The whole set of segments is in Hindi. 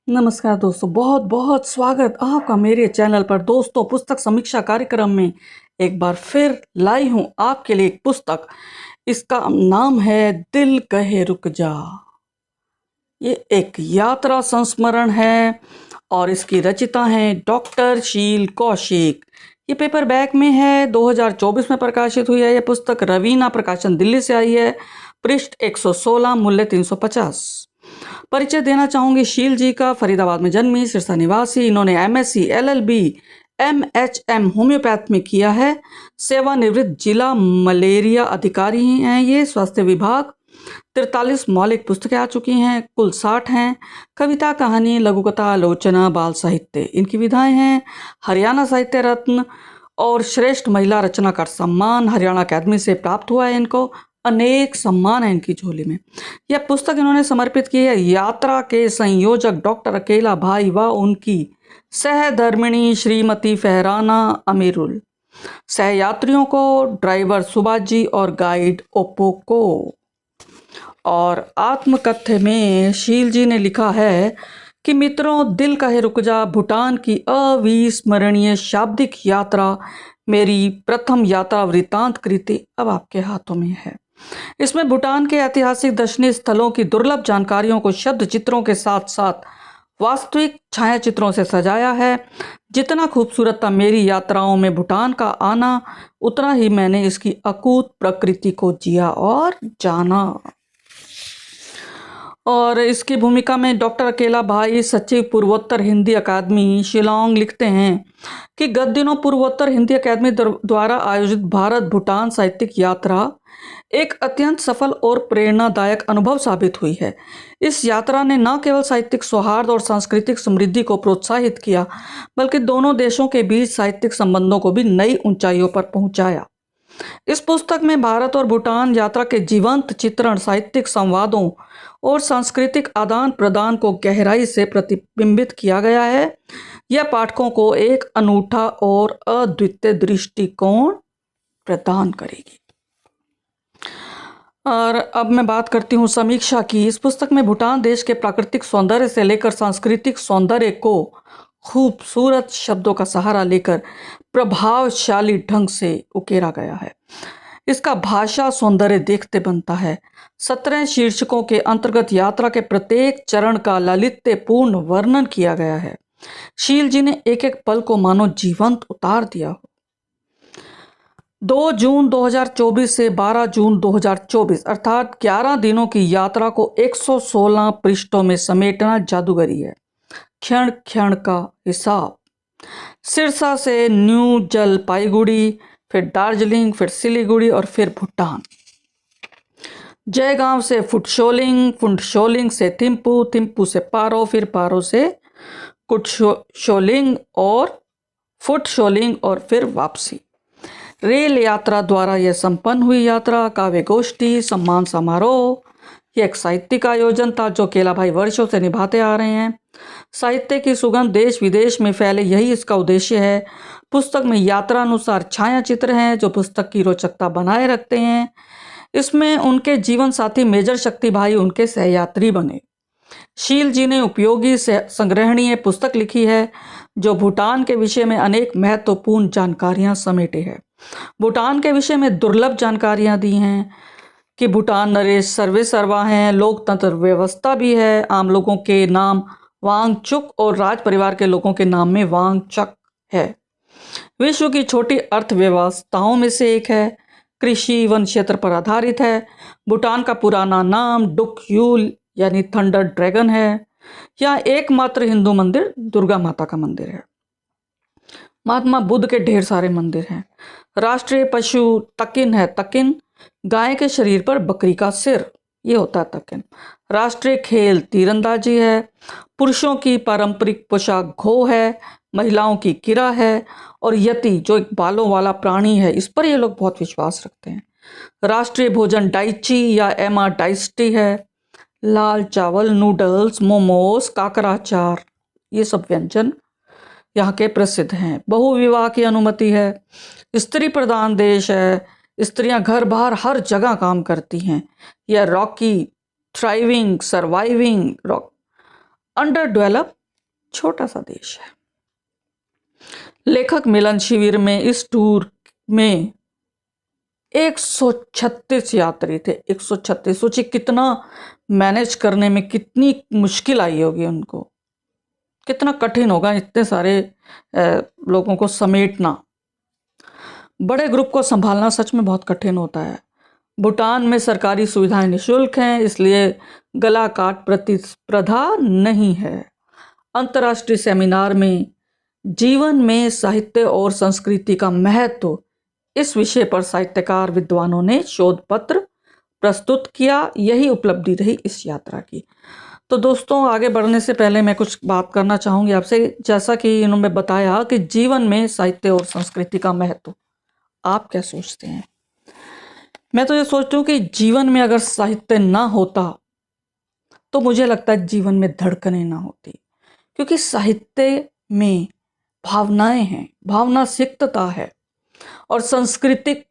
नमस्कार दोस्तों, बहुत बहुत स्वागत आपका मेरे चैनल पर। दोस्तों, पुस्तक समीक्षा कार्यक्रम में एक बार फिर लाई हूँ आपके लिए एक पुस्तक। इसका नाम है दिल कहे रुक जा। ये एक यात्रा संस्मरण है और इसकी रचिता हैं डॉक्टर शील कौशिक। ये पेपर बैक में है, 2024 में प्रकाशित हुई है। यह पुस्तक रवीना प्रकाशन दिल्ली से आई है। पृष्ठ 116, मूल्य 350। परिचय देना चाहूंगी शील जी का। फरीदाबाद में जन्मी, सिरसा निवासी। इन्होंने एमएससी, एलएलबी, एमएचएम होम्योपैथ में किया है। सेवानिवृत्त जिला मलेरिया अधिकारी हैं ये, स्वास्थ्य विभाग। 43 मौलिक पुस्तकें आ चुकी हैं, कुल 60 हैं। कविता, कहानी, लघुकथा, आलोचना, बाल साहित्य इनकी विधाएं हैं। हरियाणा साहित्य रत्न और श्रेष्ठ महिला रचनाकार सम्मान हरियाणा अकादमी से प्राप्त हुआ है इनको। अनेक सम्मान है इनकी झोली में। यह पुस्तक इन्होंने समर्पित की है यात्रा के संयोजक डॉक्टर अकेला भाई व उनकी सहधर्मिणी श्रीमती फहराना अमीरुल, सहयात्रियों को ड्राइवर सुभाष जी और गाइड ओप्पो को। और आत्मकथ्य में शील जी ने लिखा है कि मित्रों, दिल कहे रुक जा भूटान की अविस्मरणीय शाब्दिक यात्रा मेरी प्रथम यात्रा वृत्तांत कृति अब आपके हाथों में है। इसमें भूटान के ऐतिहासिक दर्शनीय स्थलों की दुर्लभ जानकारियों को शब्द चित्रों के साथ साथ वास्तविक छायाचित्रों से सजाया है। जितना खूबसूरत था मेरी यात्राओं में भूटान का आना, उतना ही मैंने इसकी अकूत प्रकृति को जिया और जाना। और इसकी भूमिका में डॉक्टर अकेला भाई, सचिव पूर्वोत्तर हिंदी अकादमी शिलांग, लिखते हैं कि गत दिनों पूर्वोत्तर हिंदी अकादमी द्वारा आयोजित भारत भूटान साहित्यिक यात्रा एक अत्यंत सफल और प्रेरणादायक अनुभव साबित हुई है। इस यात्रा ने न केवल साहित्यिक सौहार्द और सांस्कृतिक समृद्धि को प्रोत्साहित किया, बल्कि दोनों देशों के बीच साहित्यिक संबंधों को भी नई ऊंचाइयों पर पहुंचाया। इस पुस्तक में भारत और भूटान यात्रा के जीवंत चित्रण, साहित्यिक संवादों और सांस्कृतिक आदान प्रदान को गहराई से प्रतिबिंबित किया गया है। यह पाठकों को एक अनूठा और अद्वितीय दृष्टिकोण प्रदान करेगी। और अब मैं बात करती हूँ समीक्षा की। इस पुस्तक में भूटान देश के प्राकृतिक सौंदर्य से लेकर सांस्कृतिक सौंदर्य को खूबसूरत शब्दों का सहारा लेकर प्रभावशाली ढंग से उकेरा गया है। इसका भाषा सौंदर्य देखते बनता है। 17 शीर्षकों के अंतर्गत यात्रा के प्रत्येक चरण का लालित्यपूर्ण वर्णन किया गया है। शील जी ने एक एक पल को मानो जीवंत उतार दिया हो। 2 जून 2024 से 12 जून 2024 अर्थात 11 दिनों की यात्रा को 116 पृष्ठों में समेटना जादूगरी है। क्षण क्षण का हिसाब। सिरसा से न्यू जलपाईगुड़ी, फिर दार्जिलिंग, फिर सिलीगुड़ी और फिर भूटान। जयगांव से फुटशोलिंग, फुटशोलिंग से थिम्पू, थिम्पू से पारो, फिर पारो से कुटशोलिंग और फुटशोलिंग और फिर वापसी। रेल यात्रा द्वारा यह संपन्न हुई यात्रा काव्य गोष्ठी, सम्मान समारोह। यह एक साहित्यिक आयोजन था जो केला भाई वर्षों से निभाते आ रहे हैं। साहित्य की सुगंध देश विदेश में फैले, यही इसका उद्देश्य है। पुस्तक में यात्रा अनुसार छाया चित्र हैं जो पुस्तक की रोचकता बनाए रखते हैं। इसमें उनके जीवन साथी मेजर शक्ति भाई उनके सहयात्री बने। शील जी ने उपयोगी संग्रहणीय पुस्तक लिखी है जो भूटान के विषय में अनेक महत्वपूर्ण जानकारियां समेटे है। भूटान के विषय में दुर्लभ जानकारियां दी हैं कि भूटान नरेश सर्वे सर्वा हैं, लोकतंत्र व्यवस्था भी है, आम लोगों के नाम वांगचुक और राज परिवार के लोगों के नाम में वांगचक है। विश्व की छोटी अर्थव्यवस्थाओं में से एक है। कृषि वन क्षेत्र पर आधारित है। भूटान का पुराना नाम डुकयूल यानी थंडर ड्रैगन है। यहाँ एकमात्र हिंदू मंदिर दुर्गा माता का मंदिर है। महात्मा बुद्ध के ढेर सारे मंदिर हैं। राष्ट्रीय पशु तकिन है। तकिन गाय के शरीर पर बकरी का सिर, ये होता है तकिन। राष्ट्रीय खेल तीरंदाजी है। पुरुषों की पारंपरिक पोशाक घो है, महिलाओं की किरा है और यति जो एक बालों वाला प्राणी है, इस पर ये लोग बहुत विश्वास रखते हैं। राष्ट्रीय भोजन डाइची या एमा डाइस्टी है। लाल चावल, नूडल्स, मोमोज, काकराचार, ये सब व्यंजन यहाँ के प्रसिद्ध हैं। बहुविवाह की अनुमति है। स्त्री प्रधान देश है। स्त्रियां घर बाहर हर जगह काम करती हैं। यह Rocky, thriving, surviving, under develop छोटा सा देश है। लेखक मिलन शिविर में इस टूर में 136 यात्री थे। 136, सोचिए कितना मैनेज करने में कितनी मुश्किल आई होगी उनको, कितना कठिन होगा इतने सारे लोगों को समेटना। बड़े ग्रुप को संभालना सच में बहुत कठिन होता है। भूटान में सरकारी सुविधाएं निःशुल्क हैं, इसलिए गला काट प्रतिस्पर्धा नहीं है। अंतर्राष्ट्रीय सेमिनार में जीवन में साहित्य और संस्कृति का महत्व, इस विषय पर साहित्यकार विद्वानों ने शोध पत्र प्रस्तुत किया। यही उपलब्धि रही इस यात्रा की। तो दोस्तों, आगे बढ़ने से पहले मैं कुछ बात करना चाहूँगी आपसे। जैसा कि इन्होंने बताया कि जीवन में साहित्य और संस्कृति का महत्व, आप क्या सोचते हैं? मैं तो ये सोचती हूँ कि जीवन में अगर साहित्य ना होता तो मुझे लगता है जीवन में धड़कनें ना होती, क्योंकि साहित्य में भावनाएं हैं, भावना सिक्तता है। और सांस्कृतिक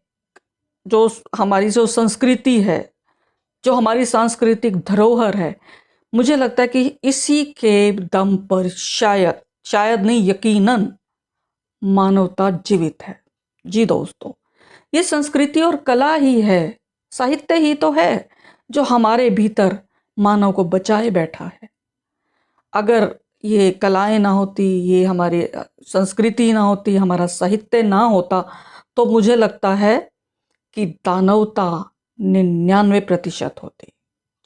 जो हमारी जो संस्कृति है, जो हमारी सांस्कृतिक धरोहर है, मुझे लगता है कि इसी के दम पर शायद नहीं, यकीनन मानवता जीवित है। जी दोस्तों, ये संस्कृति और कला ही है, साहित्य ही तो है जो हमारे भीतर मानव को बचाए बैठा है। अगर ये कलाएं ना होती, ये हमारी संस्कृति ना होती, हमारा साहित्य ना होता, तो मुझे लगता है कि दानवता 99% होती।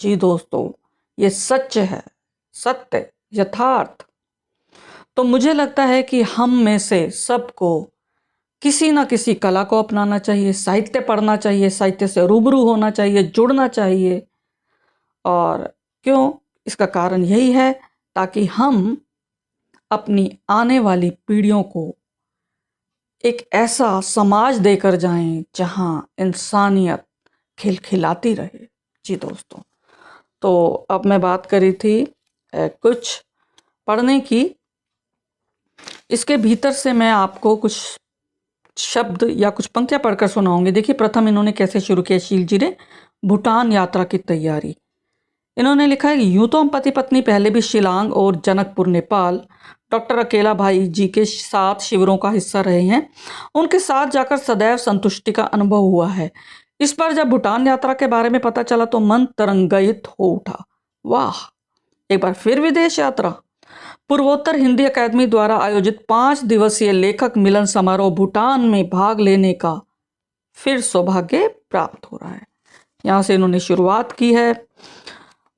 जी दोस्तों, ये सच है, सत्य, यथार्थ। तो मुझे लगता है कि हम में से सबको किसी ना किसी कला को अपनाना चाहिए, साहित्य पढ़ना चाहिए, साहित्य से रूबरू होना चाहिए, जुड़ना चाहिए। और क्यों? इसका कारण यही है ताकि हम अपनी आने वाली पीढ़ियों को एक ऐसा समाज देकर जाएं जहां इंसानियत खिलखिलाती रहे। जी दोस्तों, तो अब मैं बात करी थी कुछ पढ़ने की। इसके भीतर से मैं आपको कुछ शब्द या कुछ पंक्तियां पढ़कर सुनाऊंगी। देखिए, प्रथम इन्होंने कैसे शुरू किया शील जी ने भूटान यात्रा की तैयारी। इन्होंने लिखा है कि यूं तो हम पति पत्नी पहले भी शिलांग और जनकपुर नेपाल डॉक्टर अकेला भाई जी के साथ शिविरों का हिस्सा रहे हैं। उनके साथ जाकर सदैव संतुष्टि का अनुभव हुआ है। इस बार जब भूटान यात्रा के बारे में पता चला तो मन तरंगित हो उठा। वाह, एक बार फिर विदेश यात्रा। पूर्वोत्तर हिंदी अकादमी द्वारा आयोजित 5 दिवसीय लेखक मिलन समारोह भूटान में भाग लेने का फिर सौभाग्य प्राप्त हो रहा है। यहाँ से इन्होंने शुरुआत की है।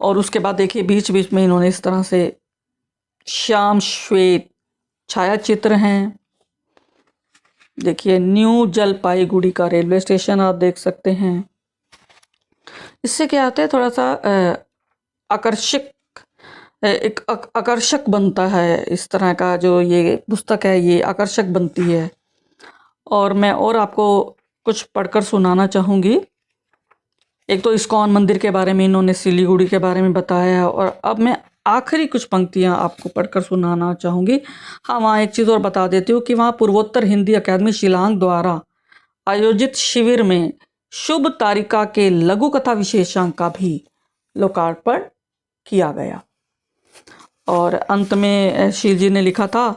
और उसके बाद देखिए, बीच बीच में इन्होंने इस तरह से श्याम श्वेत छायाचित्र हैं। देखिए, न्यू जलपाईगुड़ी का रेलवे स्टेशन आप देख सकते हैं। इससे क्या होता है, थोड़ा सा आकर्षक बनता है। इस तरह का जो ये पुस्तक है, ये आकर्षक बनती है। और मैं और आपको कुछ पढ़कर सुनाना चाहूँगी। एक तो इस्कॉन मंदिर के बारे में इन्होंने सिलीगुड़ी के बारे में बताया, और अब मैं आखिरी कुछ पंक्तियां आपको पढ़कर सुनाना चाहूँगी। हाँ, वहाँ एक चीज़ और बता देती हूँ कि वहाँ पूर्वोत्तर हिंदी अकादमी शिलांग द्वारा आयोजित शिविर में शुभ तारिका के लघु कथा विशेषांक का भी लोकार्पण किया गया। और अंत में शील जी ने लिखा था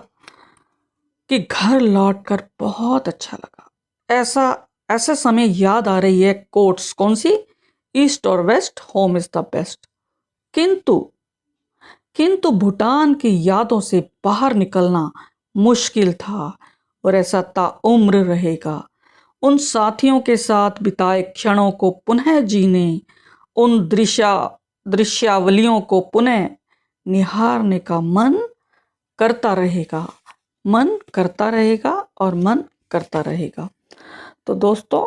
कि घर लौटकर बहुत अच्छा लगा। ऐसा समय याद आ रही है कोट्स, कौन सी? ईस्ट और west, home is the best. किंतु भूटान की यादों से बाहर निकलना मुश्किल था, और ऐसा ताउम्र रहेगा। उन साथियों के साथ बिताए क्षणों को पुनः जीने, उन दृश्यावलियों को पुनः निहारने का मन करता रहेगा, मन करता रहेगा और मन करता रहेगा। तो दोस्तों,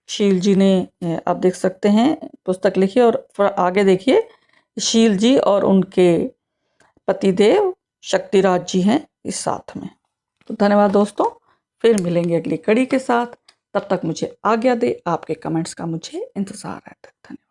शील जी ने आप देख सकते हैं पुस्तक लिखी, और आगे देखिए, शील जी और उनके पतिदेव शक्तिराज जी हैं इस साथ में। तो धन्यवाद दोस्तों, फिर मिलेंगे अगली कड़ी के साथ। तब तक मुझे आज्ञा दे। आपके कमेंट्स का मुझे इंतजार रहता है। धन्यवाद।